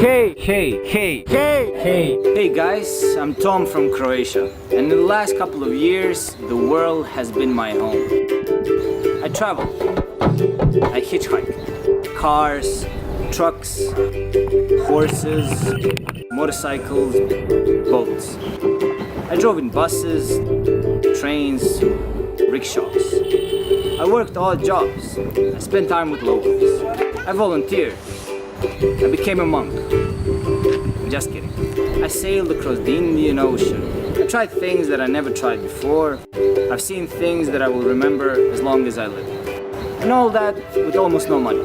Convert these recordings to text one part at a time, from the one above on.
Hey guys, I'm Tom from Croatia, and in the last couple of years, the world has been my home. I travel, I hitchhike, cars, trucks, horses, motorcycles, boats. I drove in buses, trains, rickshaws. I worked odd jobs. I spent time with locals. I volunteered. I became a monk. Just kidding. I sailed across the Indian Ocean. I tried things that I never tried before. I've seen things that I will remember as long as I live. And all that with almost no money.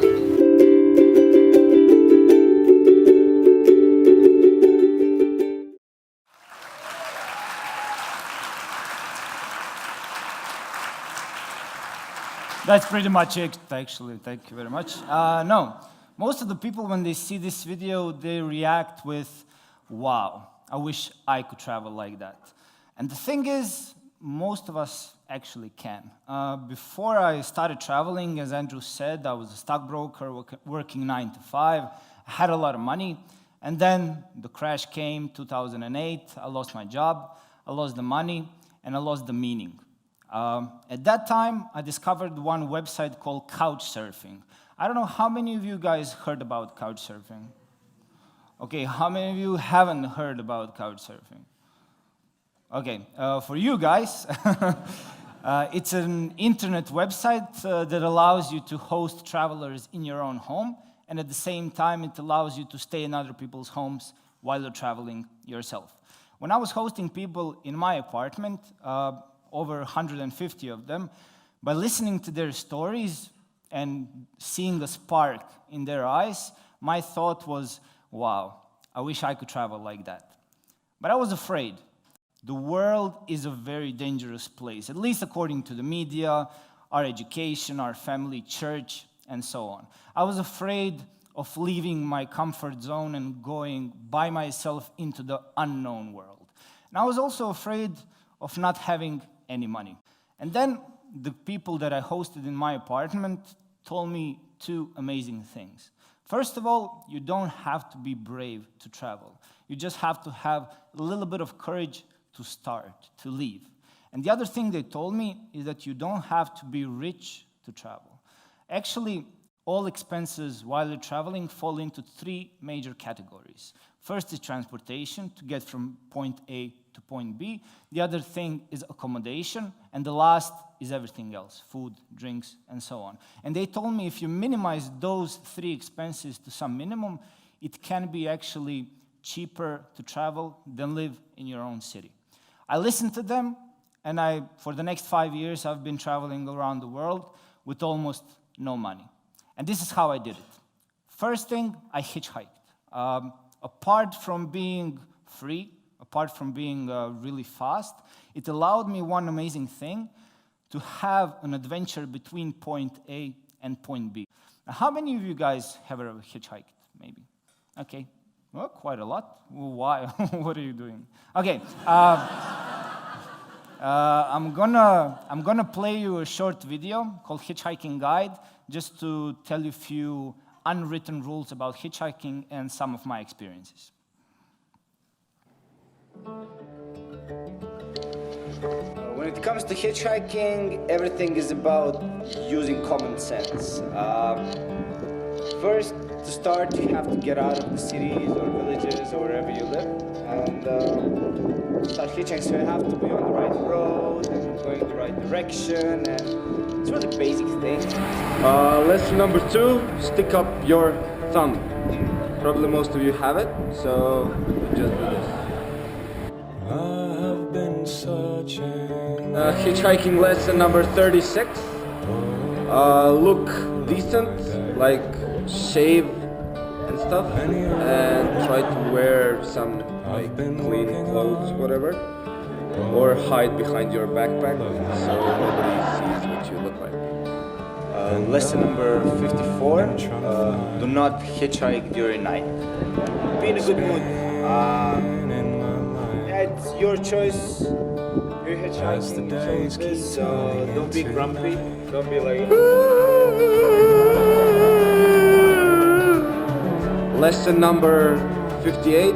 That's pretty much it, actually. Thank you very much. No, most of the people, when they see this video, they react with, wow, I wish I could travel like that. And the thing is, most of us actually can. Before I started traveling, as Andrew said, I was a stockbroker working 9 to 5. I had a lot of money. And then the crash came, 2008. I lost my job, I lost the money, and I lost the meaning. At that time, I discovered one website called Couchsurfing. I don't know how many of you guys heard about Couchsurfing? Okay, how many of you haven't heard about Couchsurfing? Okay, for you guys, it's an internet website that allows you to host travelers in your own home, and at the same time, it allows you to stay in other people's homes while you're traveling yourself. When I was hosting people in my apartment, over 150 of them, by listening to their stories and seeing a spark in their eyes, my thought was, wow, I wish I could travel like that. But I was afraid. The world is a very dangerous place, at least according to the media, our education, our family, church, and so on. I was afraid of leaving my comfort zone and going by myself into the unknown world. And I was also afraid of not having any money. And then the people that I hosted in my apartment told me two amazing things. First of all, you don't have to be brave to travel. You just have to have a little bit of courage to start, to leave. And the other thing they told me is that you don't have to be rich to travel. Actually, all expenses while you're traveling fall into three major categories. First is transportation, to get from point A to point B. The other thing is accommodation, and the last is everything else, food, drinks, and so on. And they told me if you minimize those three expenses to some minimum, it can be actually cheaper to travel than live in your own city. I listened to them, and for the next 5 years, I've been traveling around the world with almost no money. And this is how I did it. First thing, I hitchhiked. Apart from being free, apart from being really fast, it allowed me one amazing thing, to have an adventure between point A and point B. Now, how many of you guys have ever hitchhiked, maybe? Okay, well, quite a lot. Well, why? What are you doing? Okay, I'm gonna play you a short video called Hitchhiking Guide, just to tell you a few unwritten rules about hitchhiking and some of my experiences. When it comes to hitchhiking, everything is about using common sense. First, to start, you have to get out of the cities or villages or wherever you live and start hitchhiking. So you have to be on the right road and going the right direction, and it's really basic thing. Lesson number 2, stick up your thumb. Probably most of you have it, so just do this. I've been searching. Hitchhiking lesson number 36. Look decent, like shave and stuff, and try to wear some like clean clothes, whatever, or hide behind your backpack so nobody sees what you look like. Lesson number 54, do not hitchhike during night. Be in a good mood. It's your choice. You're hitchhiking, so don't be grumpy. Don't be like... Lesson number 58,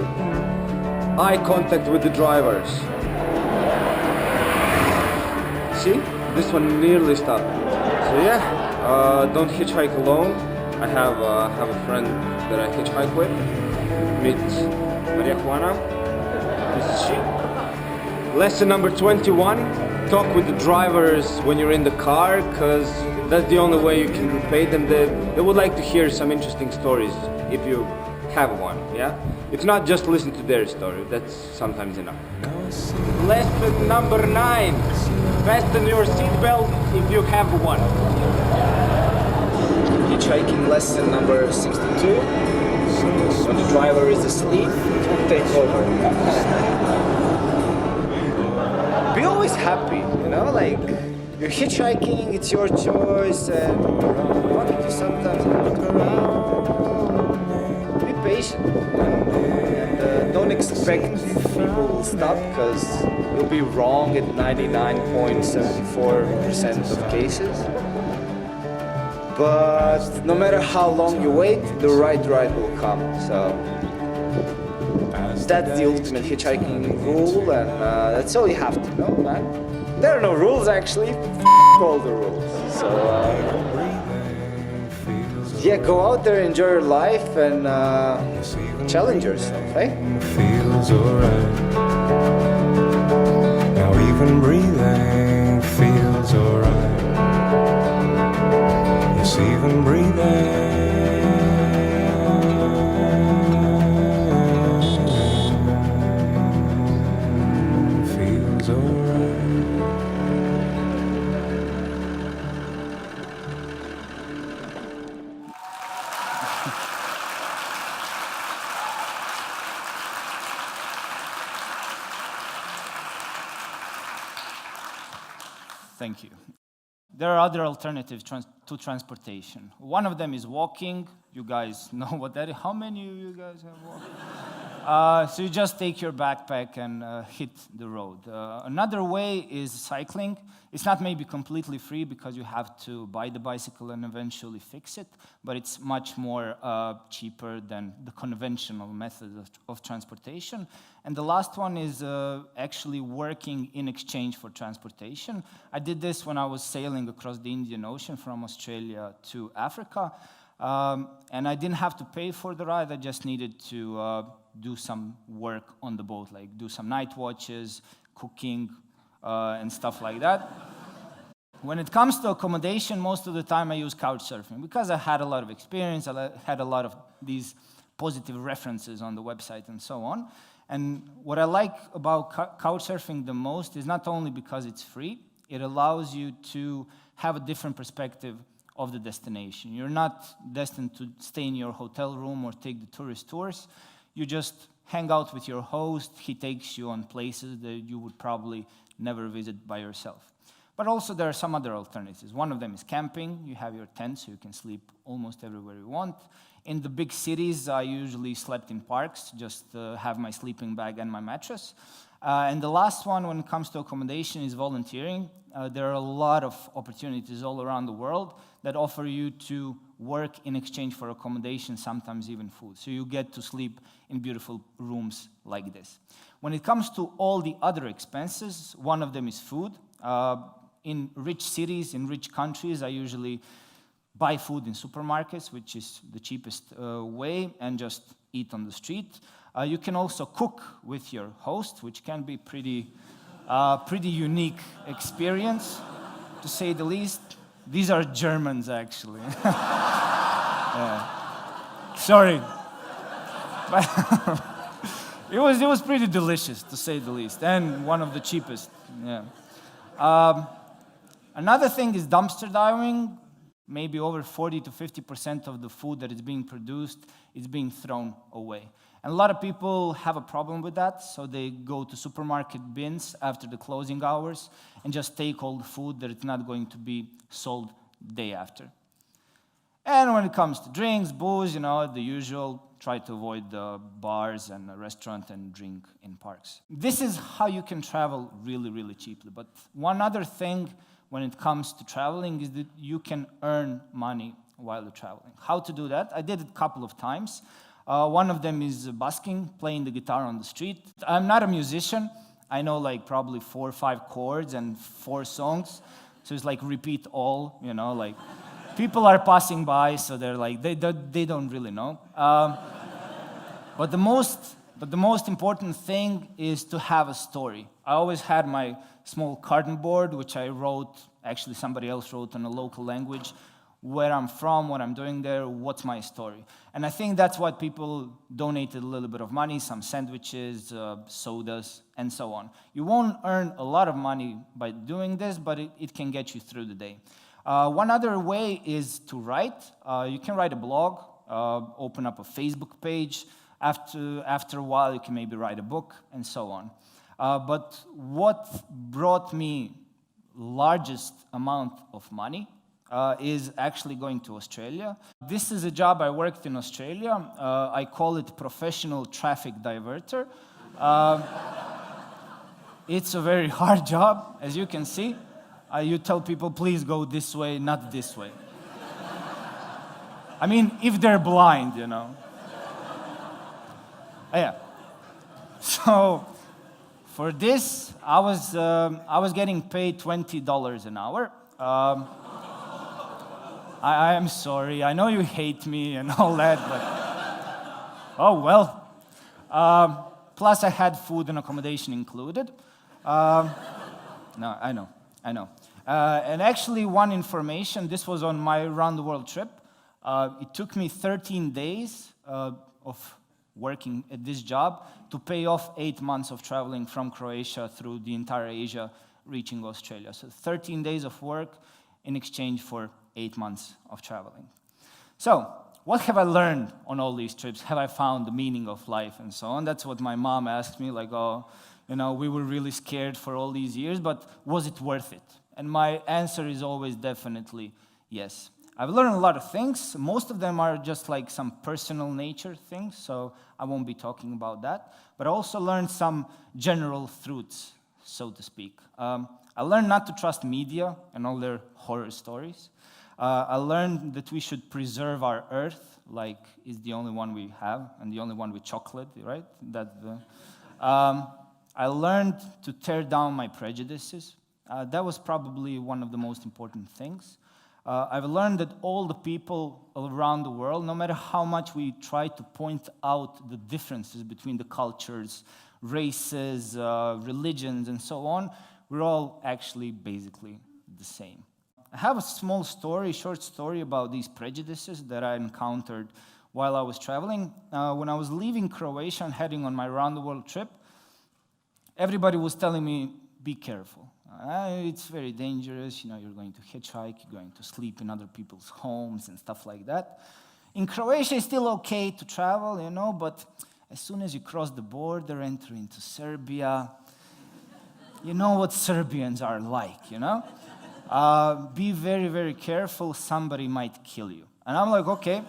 eye contact with the drivers. See, this one nearly stopped. So yeah, don't hitchhike alone. I have a friend that I hitchhike with. Meet Maria Juana. This is she. Lesson number 21, talk with the drivers when you're in the car, because that's the only way you can repay them. They would like to hear some interesting stories if you have one, yeah? If not, just listen to their story. That's sometimes enough. Lesson number 9, fasten your seatbelt if you have one. Hitchhiking lesson number 62. When the driver is asleep, take over. Be always happy, you know, like you're hitchhiking, it's your choice, and you want to sometimes look around. Be patient, and don't expect people will stop, because you'll be wrong in 99.74% of cases. But no matter how long you wait, the right ride will come. So that's the ultimate hitchhiking rule, and that's all you have to know, man. There are no rules, actually. All the rules. So yeah, go out there, enjoy your life, and challenge yourself, eh? Feels alright. Now even breathing feels alright. Yes, even breathing feels alright. Thank you. There are other alternatives to transportation. One of them is walking. You guys know what that is. How many of you guys have walked? So you just take your backpack and hit the road. Another way is cycling. It's not maybe completely free because you have to buy the bicycle and eventually fix it, but it's much more cheaper than the conventional method of transportation. And the last one is actually working in exchange for transportation. I did this when I was sailing across the Indian Ocean from Australia to Africa. And I didn't have to pay for the ride. I just needed to do some work on the boat, like do some night watches, cooking, and stuff like that. When it comes to accommodation, most of the time I use couch surfing because I had a lot of experience. I had a lot of these positive references on the website and so on. And what I like about couch surfing the most is not only because it's free, it allows you to have a different perspective of the destination. You're not destined to stay in your hotel room or take the tourist tours. You just hang out with your host. He takes you on places that you would probably never visit by yourself. But also there are some other alternatives. One of them is camping. You have your tent, so you can sleep almost everywhere you want. In the big cities, I usually slept in parks, just have my sleeping bag and my mattress. And the last one, when it comes to accommodation, is volunteering. There are a lot of opportunities all around the world that offer you to work in exchange for accommodation, sometimes even food. So you get to sleep in beautiful rooms like this. When it comes to all the other expenses, one of them is food. In rich cities, in rich countries, I usually buy food in supermarkets, which is the cheapest way, and just eat on the street. You can also cook with your host, which can be pretty unique experience, to say the least. These are Germans, actually. Yeah. Sorry. But it was pretty delicious, to say the least, and one of the cheapest. Yeah. Another thing is dumpster diving. Maybe over 40 to 50% of the food that is being produced is being thrown away. And a lot of people have a problem with that, so they go to supermarket bins after the closing hours and just take all the food that is not going to be sold day after. And when it comes to drinks, booze, the usual, try to avoid the bars and the restaurant and drink in parks. This is how you can travel really, really cheaply. But one other thing when it comes to traveling is that you can earn money while you're traveling. How to do that? I did it a couple of times. One of them is busking, playing the guitar on the street. I'm not a musician. I know like probably 4 or 5 chords and 4 songs. So it's like repeat all, you know, like people are passing by, so they're like, they don't really know. But the most important thing is to have a story. I always had my small carton board, which I wrote, actually somebody else wrote in a local language, where I'm from, what I'm doing there, what's my story. And I think that's what people donated a little bit of money, some sandwiches, sodas, and so on. You won't earn a lot of money by doing this, but it can get you through the day. One other way is to write. You can write a blog, open up a Facebook page. After a while, you can maybe write a book, and so on. But what brought me largest amount of money is actually going to Australia. This is a job I worked in Australia. I call it professional traffic diverter. It's a very hard job, as you can see. You tell people, please go this way, not this way. I mean, if they're blind, you know. Yeah. So for this, I was getting paid $20 an hour. I am sorry. I know you hate me and all that, but oh well. Plus, I had food and accommodation included. No, I know. And actually, one information. This was on my round the world trip. It took me 13 days of working at this job to pay off 8 months of traveling from Croatia through the entire Asia, reaching Australia. So 13 days of work in exchange for 8 months of traveling. So, what have I learned on all these trips? Have I found the meaning of life and so on? That's what my mom asked me, like, oh, you know, we were really scared for all these years, but was it worth it? And my answer is always definitely yes. I've learned a lot of things. Most of them are just like some personal nature things, so I won't be talking about that. But I also learned some general truths, so to speak. I learned not to trust media and all their horror stories. I learned that we should preserve our earth, like it's the only one we have, and the only one with chocolate, right? I learned to tear down my prejudices. That was probably one of the most important things. I've learned that all the people around the world, no matter how much we try to point out the differences between the cultures, races, religions, and so on, we're all actually basically the same. I have a short story about these prejudices that I encountered while I was traveling. When I was leaving Croatia and heading on my round-the-world trip, everybody was telling me, be careful. It's very dangerous, you know, you're going to hitchhike, you're going to sleep in other people's homes and stuff like that. In Croatia, it's still okay to travel, you know, but as soon as you cross the border, enter into Serbia, you know what Serbians are like, you know? Be very, very careful, somebody might kill you. And I'm like, okay,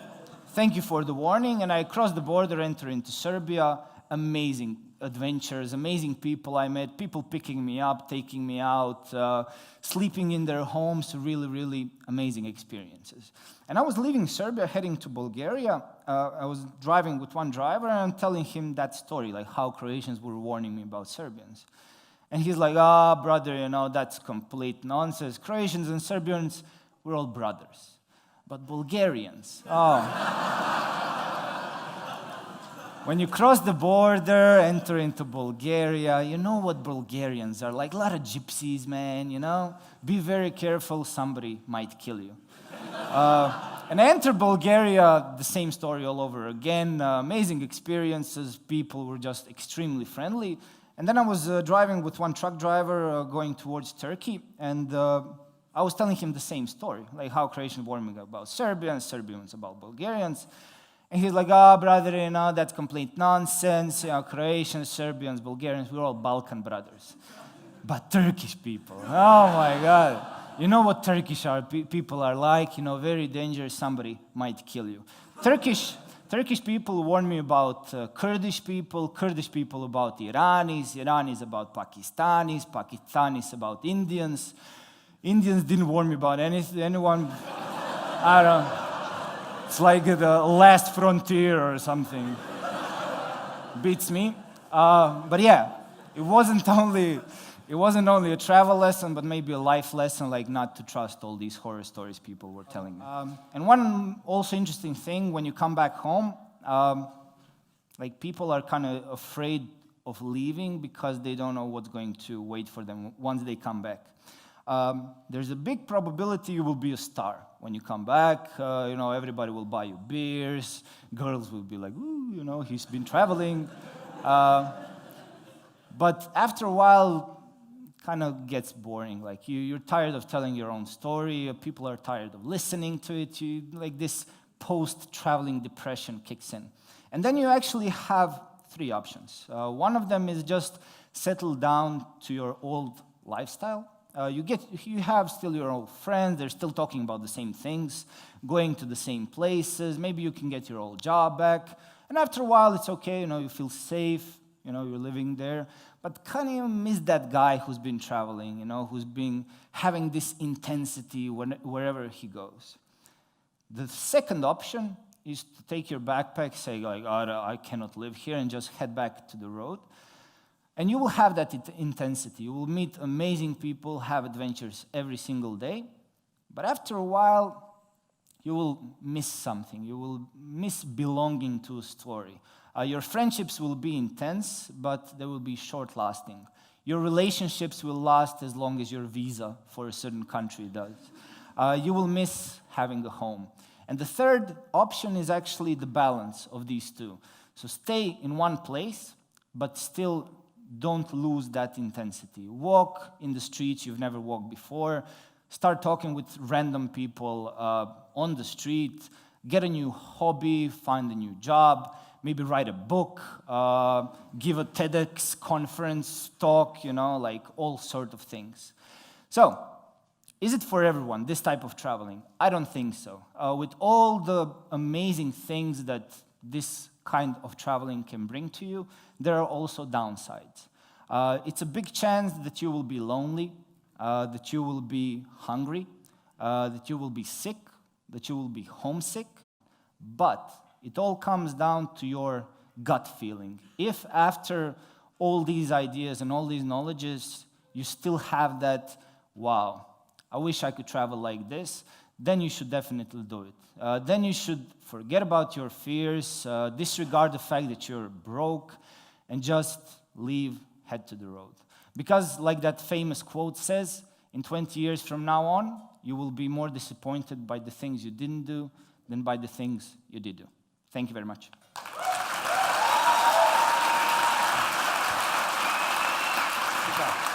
thank you for the warning. And I crossed the border, enter into Serbia, amazing adventures, amazing people I met, people picking me up, taking me out, sleeping in their homes, really, really amazing experiences. And I was leaving Serbia, heading to Bulgaria. I was driving with one driver, and I'm telling him that story, like how Croatians were warning me about Serbians. And he's like, brother, you know, that's complete nonsense. Croatians and Serbians, we're all brothers. But Bulgarians, when you cross the border, enter into Bulgaria, you know what Bulgarians are like. A lot of gypsies, man, you know. Be very careful, somebody might kill you. And I entered Bulgaria, the same story all over again. Amazing experiences, people were just extremely friendly. And then I was driving with one truck driver going towards Turkey, and I was telling him the same story, like how Croatians warned me about Serbians, Serbians about Bulgarians. And he's like, brother, you know, that's complete nonsense. You know, Croatians, Serbians, Bulgarians, we're all Balkan brothers. But Turkish people, oh my God. You know what Turkish people are like, you know, very dangerous, somebody might kill you. Turkish people warn me about Kurdish people about Iranis about Pakistanis about Indians. Indians didn't warn me about anyone. I don't know. It's like the last frontier or something. Beats me. But yeah, it wasn't only a travel lesson, but maybe a life lesson, like not to trust all these horror stories people were telling me. And one also interesting thing, when you come back home, like people are kind of afraid of leaving because they don't know what's going to wait for them once they come back. There's a big probability you will be a star when you come back. Everybody will buy you beers. Girls will be like, ooh, he's been traveling. But after a while, kind of gets boring. Like you're tired of telling your own story. People are tired of listening to it. Like this post-traveling depression kicks in. And then you actually have 3 options. One of them is just settle down to your old lifestyle. You have still your old friends. They're still talking about the same things, going to the same places. Maybe you can get your old job back. And after a while, it's okay. You feel safe. You're living there. But kind of miss that guy who's been traveling, who's been having this intensity wherever he goes. The second option is to take your backpack, say, like, I cannot live here, and just head back to the road. And you will have that intensity. You will meet amazing people, have adventures every single day. But after a while, you will miss something. You will miss belonging to a story. Your friendships will be intense, but they will be short-lasting. Your relationships will last as long as your visa for a certain country does. You will miss having a home. And the third option is actually the balance of these two. So stay in one place, but still don't lose that intensity. Walk in the streets you've never walked before. Start talking with random people on the street. Get a new hobby, find a new job, maybe write a book, give a TEDx conference talk, like all sorts of things. So, is it for everyone, this type of traveling? I don't think so. With all the amazing things that this kind of traveling can bring to you, there are also downsides. It's a big chance that you will be lonely, that you will be hungry, that you will be sick, that you will be homesick, but it all comes down to your gut feeling. If after all these ideas and all these knowledges, you still have that, wow, I wish I could travel like this, then you should definitely do it. Then you should forget about your fears, disregard the fact that you're broke, and just leave, head to the road. Because like that famous quote says, in 20 years from now on, you will be more disappointed by the things you didn't do than by the things you did do. Thank you very much. Good job.